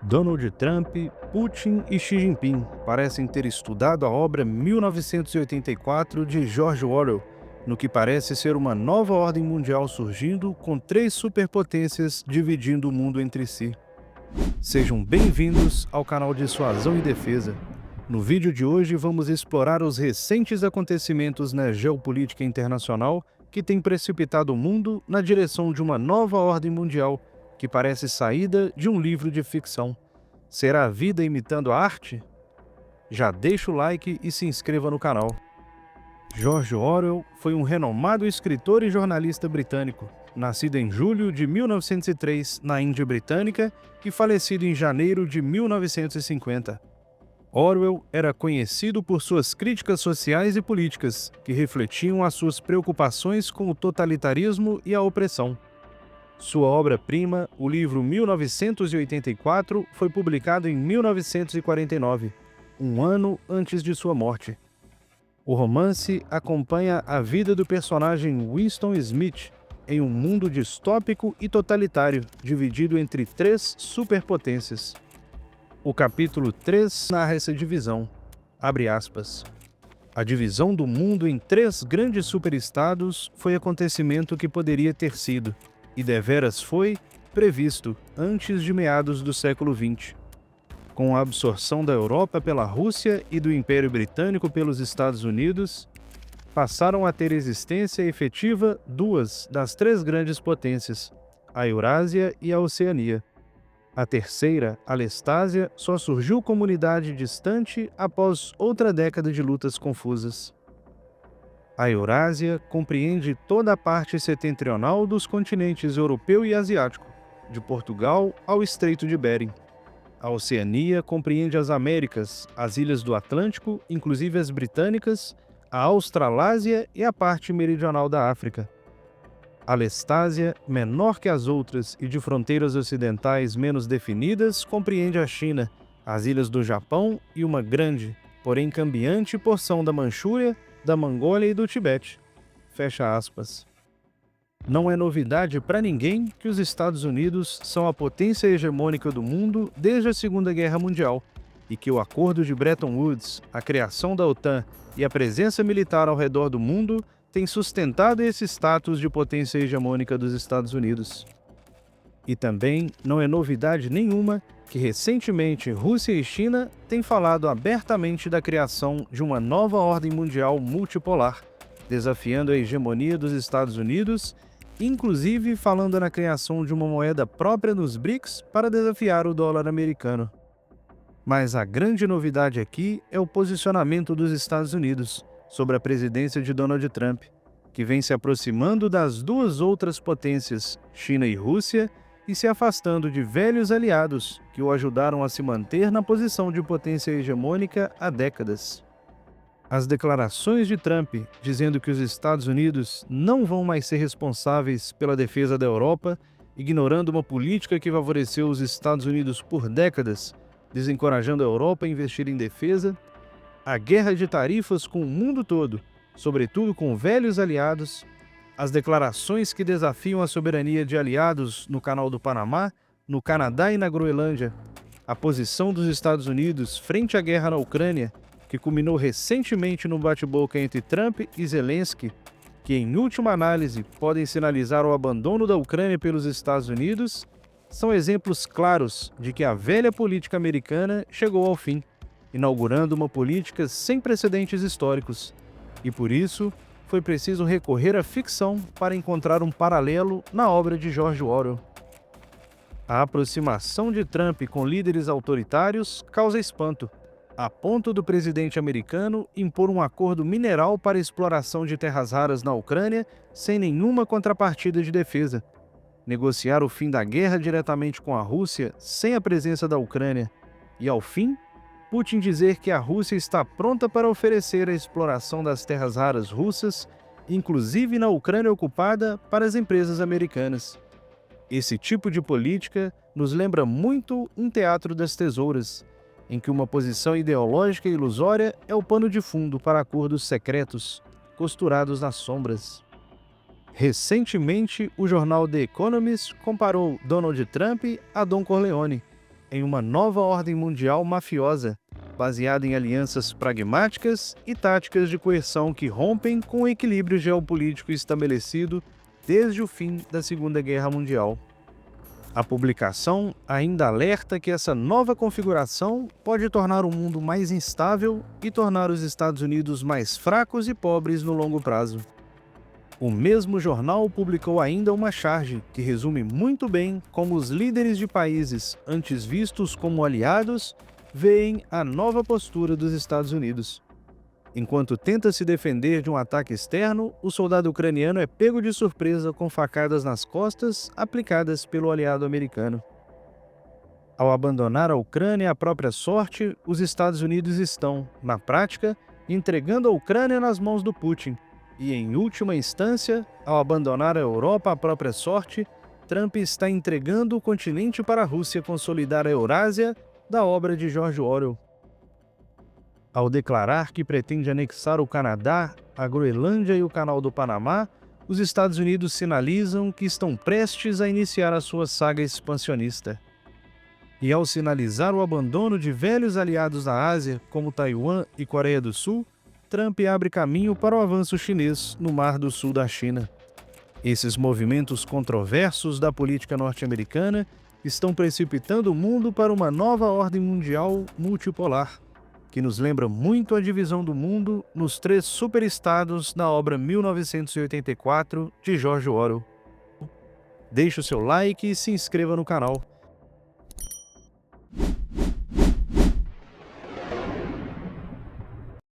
Donald Trump, Putin e Xi Jinping parecem ter estudado a obra 1984 de George Orwell, no que parece ser uma nova ordem mundial surgindo com três superpotências dividindo o mundo entre si. Sejam bem-vindos ao canal Dissuasão e Defesa. No vídeo de hoje vamos explorar os recentes acontecimentos na geopolítica internacional que têm precipitado o mundo na direção de uma nova ordem mundial que parece saída de um livro de ficção. Será a vida imitando a arte? Já deixa o like e se inscreva no canal. George Orwell foi um renomado escritor e jornalista britânico, nascido em julho de 1903 na Índia Britânica e falecido em janeiro de 1950. Orwell era conhecido por suas críticas sociais e políticas, que refletiam as suas preocupações com o totalitarismo e a opressão. Sua obra-prima, o livro 1984, foi publicado em 1949, um ano antes de sua morte. O romance acompanha a vida do personagem Winston Smith em um mundo distópico e totalitário, dividido entre três superpotências. O capítulo 3 narra essa divisão. Abre aspas. A divisão do mundo em três grandes superestados foi acontecimento que poderia ter sido, e deveras foi, previsto antes de meados do século XX. Com a absorção da Europa pela Rússia e do Império Britânico pelos Estados Unidos, passaram a ter existência efetiva duas das três grandes potências, a Eurásia e a Oceania. A terceira, a Lestásia, só surgiu como unidade distante após outra década de lutas confusas. A Eurásia compreende toda a parte setentrional dos continentes europeu e asiático, de Portugal ao Estreito de Bering. A Oceania compreende as Américas, as ilhas do Atlântico, inclusive as britânicas, a Australásia e a parte meridional da África. A Lestásia, menor que as outras e de fronteiras ocidentais menos definidas, compreende a China, as ilhas do Japão e uma grande, porém cambiante porção da Manchúria, da Mongólia e do Tibete. Fecha aspas. Não é novidade para ninguém que os Estados Unidos são a potência hegemônica do mundo desde a Segunda Guerra Mundial e que o Acordo de Bretton Woods, a criação da OTAN e a presença militar ao redor do mundo têm sustentado esse status de potência hegemônica dos Estados Unidos. E também não é novidade nenhuma que recentemente Rússia e China têm falado abertamente da criação de uma nova ordem mundial multipolar, desafiando a hegemonia dos Estados Unidos, inclusive falando na criação de uma moeda própria nos BRICS para desafiar o dólar americano. Mas a grande novidade aqui é o posicionamento dos Estados Unidos sobre a presidência de Donald Trump, que vem se aproximando das duas outras potências, China e Rússia, e se afastando de velhos aliados que o ajudaram a se manter na posição de potência hegemônica há décadas. As declarações de Trump dizendo que os Estados Unidos não vão mais ser responsáveis pela defesa da Europa, ignorando uma política que favoreceu os Estados Unidos por décadas, desencorajando a Europa a investir em defesa, a guerra de tarifas com o mundo todo, sobretudo com velhos aliados, as declarações que desafiam a soberania de aliados no Canal do Panamá, no Canadá e na Groenlândia, a posição dos Estados Unidos frente à guerra na Ucrânia, que culminou recentemente no bate-boca entre Trump e Zelensky, que em última análise podem sinalizar o abandono da Ucrânia pelos Estados Unidos, são exemplos claros de que a velha política americana chegou ao fim, inaugurando uma política sem precedentes históricos, e por isso foi preciso recorrer à ficção para encontrar um paralelo na obra de George Orwell. A aproximação de Trump com líderes autoritários causa espanto, a ponto do presidente americano impor um acordo mineral para exploração de terras raras na Ucrânia sem nenhuma contrapartida de defesa, negociar o fim da guerra diretamente com a Rússia sem a presença da Ucrânia e, ao fim, Putin dizer que a Rússia está pronta para oferecer a exploração das terras raras russas, inclusive na Ucrânia ocupada, para as empresas americanas. Esse tipo de política nos lembra muito um teatro das tesouras, em que uma posição ideológica ilusória é o pano de fundo para acordos secretos, costurados nas sombras. Recentemente, o jornal The Economist comparou Donald Trump a Don Corleone, em uma nova ordem mundial mafiosa, baseada em alianças pragmáticas e táticas de coerção que rompem com o equilíbrio geopolítico estabelecido desde o fim da Segunda Guerra Mundial. A publicação ainda alerta que essa nova configuração pode tornar o mundo mais instável e tornar os Estados Unidos mais fracos e pobres no longo prazo. O mesmo jornal publicou ainda uma charge que resume muito bem como os líderes de países antes vistos como aliados veem a nova postura dos Estados Unidos. Enquanto tenta se defender de um ataque externo, o soldado ucraniano é pego de surpresa com facadas nas costas aplicadas pelo aliado americano. Ao abandonar a Ucrânia à própria sorte, os Estados Unidos estão, na prática, entregando a Ucrânia nas mãos do Putin. E, em última instância, ao abandonar a Europa à própria sorte, Trump está entregando o continente para a Rússia consolidar a Eurásia da obra de George Orwell. Ao declarar que pretende anexar o Canadá, a Groenlândia e o Canal do Panamá, os Estados Unidos sinalizam que estão prestes a iniciar a sua saga expansionista. E ao sinalizar o abandono de velhos aliados da Ásia, como Taiwan e Coreia do Sul, Trump abre caminho para o avanço chinês no Mar do Sul da China. Esses movimentos controversos da política norte-americana estão precipitando o mundo para uma nova ordem mundial multipolar, que nos lembra muito a divisão do mundo nos 3 superestados da obra 1984 de George Orwell. Deixe o seu like e se inscreva no canal.